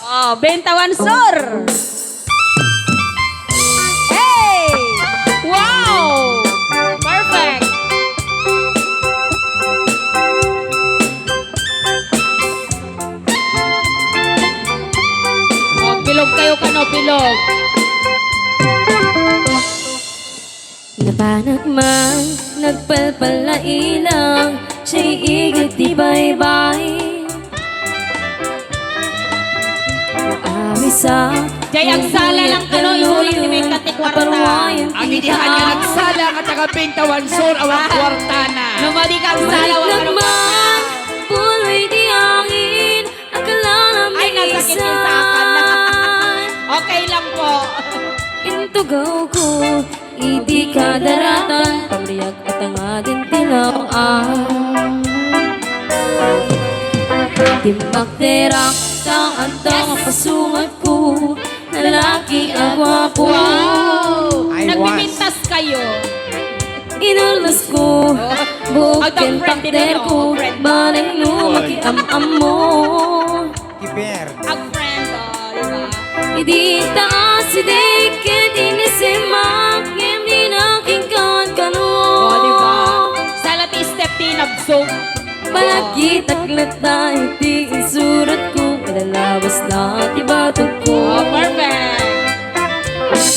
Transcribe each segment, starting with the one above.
Oh, Bentawan Sur. Hey! Wow! Perfect. Oh, bilog kayo kano, bilog. Nabanag man, nagpalpalailang, siya'y igit di baybay. Sa Jay, ang sala ng kano, ihulang ni may katikwarta. Ang inihan nga nagsala at taga Bentawan Sur, awang kwarta na. Numadi kang sala, wala ka man, puloy di hangin, akala na ay, nasakit yun sa akin. Okay lang po. Intugaw ko, hindi ka daratan, pamriyag at ang adin tinawaan. Timbak terak, ang pasungat ko, lalaki agwapo. Wow! Nagpipintas kayo. Inulas ko, bukin pakder ko, banay lumaki am mo. Kiper. Ang friend, diba? Hindi taas, hindi kinisimak, hindi nakingkan ka no. Diba? Salati step tinabsog. Balakit aglat na hindi isurat ko, malalabas na tibatog ko. Oh, perfect.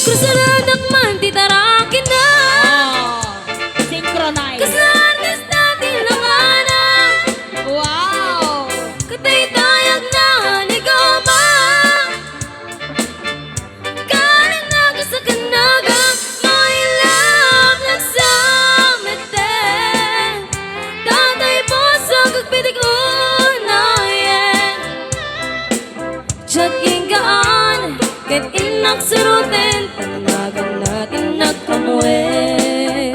Krusaladak man, titarakin na. Oh, synchronize. Kasargas natin lang anak. Wow! Katay-tayag na ligaw ba? Kanin na ka sa kanaga, my love nagsameten. Tatay po sa kagpitig unayan. Tiyag ingaan, kahit inak suruten, pananagan natin nagkamuin.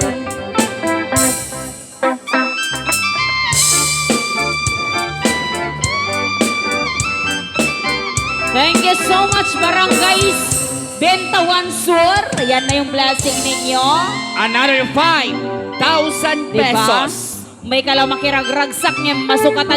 Thank you so much, Barangays Bentawan Sur. Yan na yung blessing ninyo. Another 5,000 Diba? pesos. May kalaw makiragragsak niya masukatan.